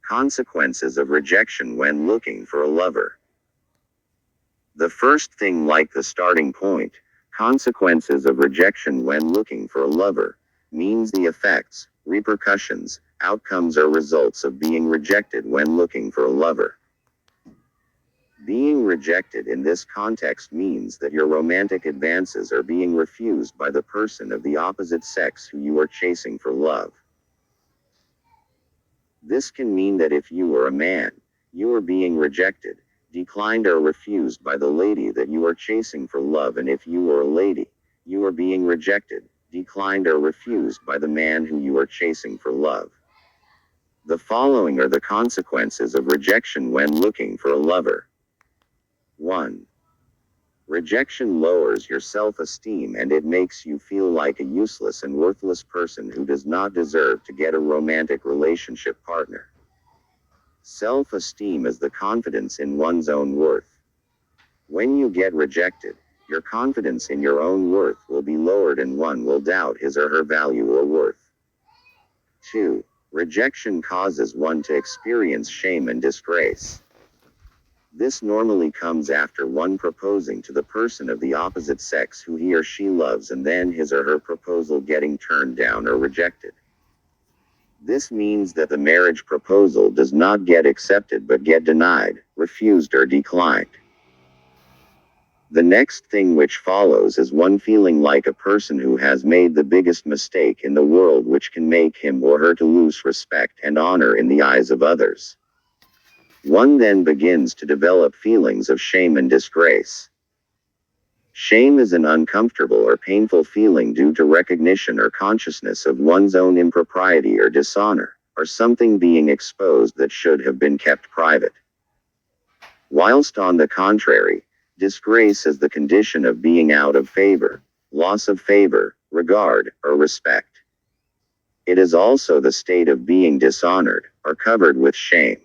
Consequences of rejection when looking for a lover. The first thing, like the starting point, consequences of rejection when looking for a lover, means the effects, repercussions, outcomes or results of being rejected when looking for a lover. Being rejected in this context means that your romantic advances are being refused by the person of the opposite sex who you are chasing for love. This can mean that if you are a man, you are being rejected, declined or refused by the lady that you are chasing for love, and if you are a lady, you are being rejected, declined or refused by the man who you are chasing for love. The following are the consequences of rejection when looking for a lover. 1. Rejection lowers your self-esteem and it makes you feel like a useless and worthless person who does not deserve to get a romantic relationship partner. Self-esteem is the confidence in one's own worth. When you get rejected, your confidence in your own worth will be lowered and one will doubt his or her value or worth. 2. Rejection causes one to experience shame and disgrace. This normally comes after one proposing to the person of the opposite sex who he or she loves and then his or her proposal getting turned down or rejected. This means that the marriage proposal does not get accepted but get denied, refused or declined. The next thing which follows is one feeling like a person who has made the biggest mistake in the world, which can make him or her to lose respect and honor in the eyes of others. One then begins to develop feelings of shame and disgrace. Shame is an uncomfortable or painful feeling due to recognition or consciousness of one's own impropriety or dishonor, or something being exposed that should have been kept private. Whilst on the contrary, disgrace is the condition of being out of favor, loss of favor, regard, or respect. It is also the state of being dishonored, or covered with shame.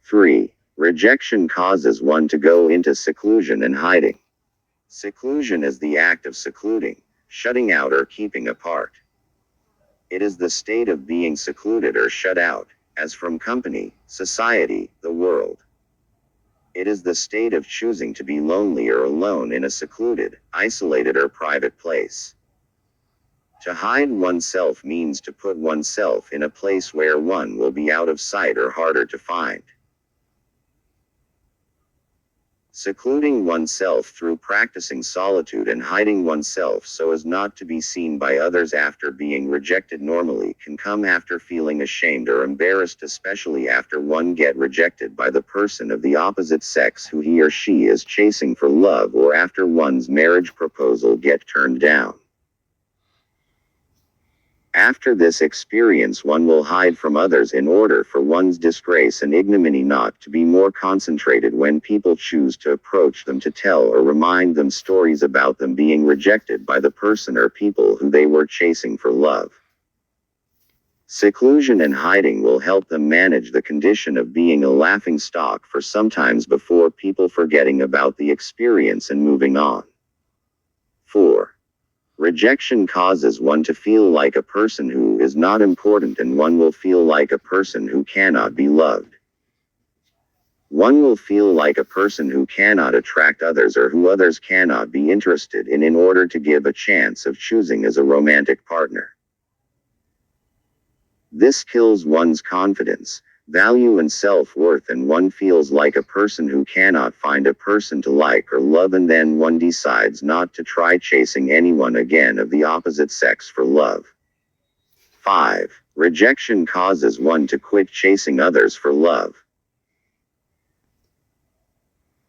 3. Rejection causes one to go into seclusion and hiding. Seclusion is the act of secluding, shutting out or keeping apart. It is the state of being secluded or shut out, as from company, society, the world. It is the state of choosing to be lonely or alone in a secluded, isolated or private place. To hide oneself means to put oneself in a place where one will be out of sight or harder to find. Secluding oneself through practicing solitude and hiding oneself so as not to be seen by others after being rejected normally can come after feeling ashamed or embarrassed, especially after one get rejected by the person of the opposite sex who he or she is chasing for love, or after one's marriage proposal get turned down. After this experience, one will hide from others in order for one's disgrace and ignominy not to be more concentrated when people choose to approach them to tell or remind them stories about them being rejected by the person or people who they were chasing for love. Seclusion and hiding will help them manage the condition of being a laughingstock for some times before people forgetting about the experience and moving on. 4. Rejection causes one to feel like a person who is not important, and one will feel like a person who cannot be loved. One will feel like a person who cannot attract others or who others cannot be interested in order to give a chance of choosing as a romantic partner. This kills one's confidence, value and self-worth, and one feels like a person who cannot find a person to like or love, and then one decides not to try chasing anyone again of the opposite sex for love. 5. Rejection causes one to quit chasing others for love.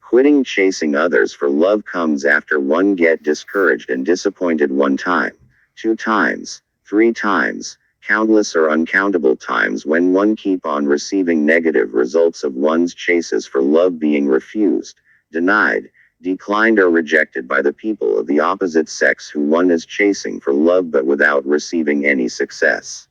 Quitting chasing others for love comes after one get discouraged and disappointed 1 time, 2 times, 3 times, countless or uncountable times, when one keep on receiving negative results of one's chases for love being refused, denied, declined or rejected by the people of the opposite sex who one is chasing for love, but without receiving any success.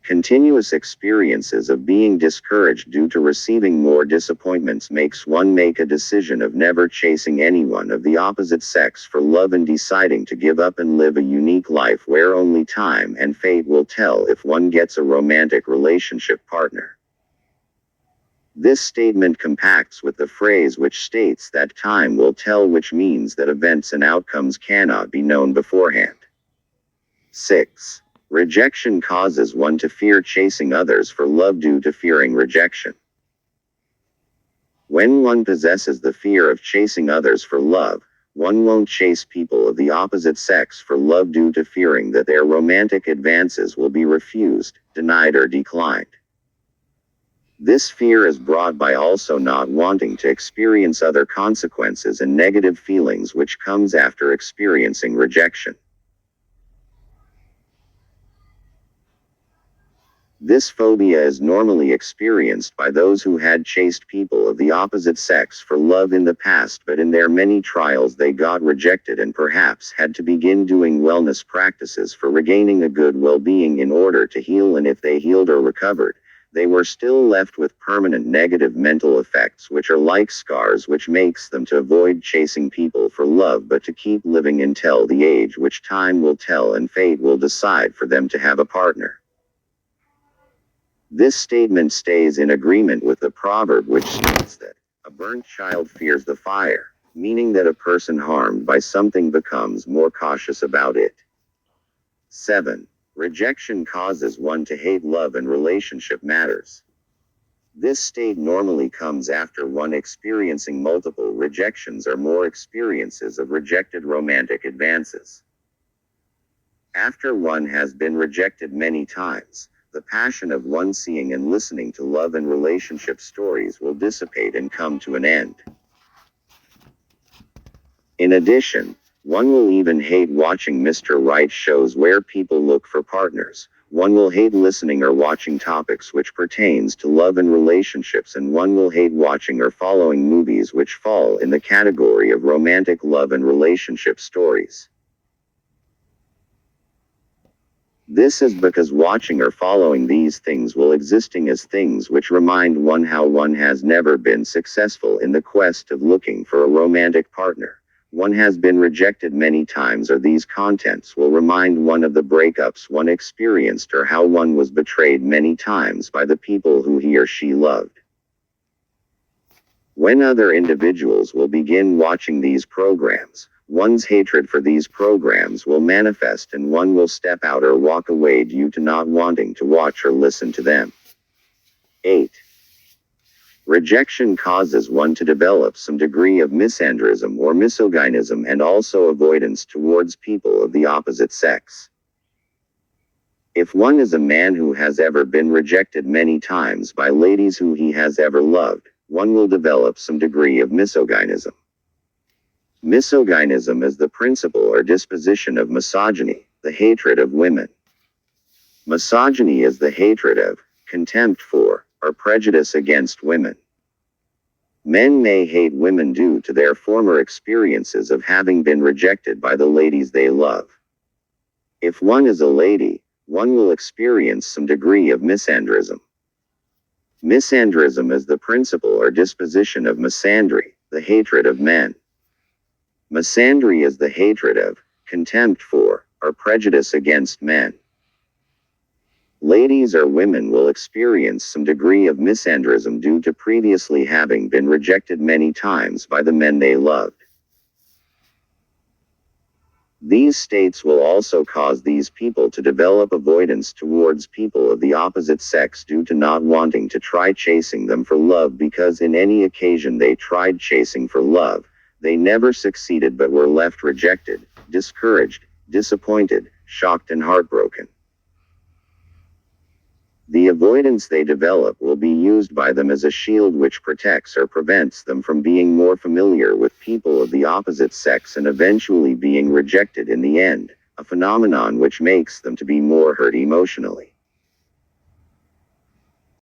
Continuous experiences of being discouraged due to receiving more disappointments makes one make a decision of never chasing anyone of the opposite sex for love and deciding to give up and live a unique life where only time and fate will tell if one gets a romantic relationship partner. This statement compacts with the phrase which states that time will tell, which means that events and outcomes cannot be known beforehand. 6. Rejection causes one to fear chasing others for love due to fearing rejection. When one possesses the fear of chasing others for love, one won't chase people of the opposite sex for love due to fearing that their romantic advances will be refused, denied, or declined. This fear is brought by also not wanting to experience other consequences and negative feelings which comes after experiencing rejection. This phobia is normally experienced by those who had chased people of the opposite sex for love in the past, but in their many trials they got rejected and perhaps had to begin doing wellness practices for regaining a good well-being in order to heal, and if they healed or recovered, they were still left with permanent negative mental effects which are like scars, which makes them to avoid chasing people for love but to keep living until the age which time will tell and fate will decide for them to have a partner. This statement stays in agreement with the proverb which states that a burnt child fears the fire, meaning that a person harmed by something becomes more cautious about it. 7. Rejection causes one to hate love and relationship matters. This state normally comes after one experiencing multiple rejections or more experiences of rejected romantic advances. After one has been rejected many times, the passion of one seeing and listening to love and relationship stories will dissipate and come to an end. In addition, one will even hate watching Mr. Right shows where people look for partners. One will hate listening or watching topics which pertains to love and relationships, and one will hate watching or following movies which fall in the category of romantic love and relationship stories. This is because watching or following these things will existing as things which remind one how one has never been successful in the quest of looking for a romantic partner. One has been rejected many times, or these contents will remind one of the breakups one experienced or how one was betrayed many times by the people who he or she loved. When other individuals will begin watching these programs, one's hatred for these programs will manifest and one will step out or walk away due to not wanting to watch or listen to them. 8. Rejection causes one to develop some degree of misandrism or misogynism and also avoidance towards people of the opposite sex. If one is a man who has ever been rejected many times by ladies who he has ever loved, one will develop some degree of misogynism. Misogynism is the principle or disposition of misogyny, the hatred of women. Misogyny is the hatred of, contempt for, or prejudice against women. Men may hate women due to their former experiences of having been rejected by the ladies they love. If one is a lady, one will experience some degree of misandrism. Misandrism is the principle or disposition of misandry, the hatred of men. Misandry is the hatred of, contempt for, or prejudice against men. Ladies or women will experience some degree of misandrism due to previously having been rejected many times by the men they loved. These states will also cause these people to develop avoidance towards people of the opposite sex due to not wanting to try chasing them for love, because in any occasion they tried chasing for love, they never succeeded but were left rejected, discouraged, disappointed, shocked and heartbroken. The avoidance they develop will be used by them as a shield which protects or prevents them from being more familiar with people of the opposite sex and eventually being rejected in the end, a phenomenon which makes them to be more hurt emotionally.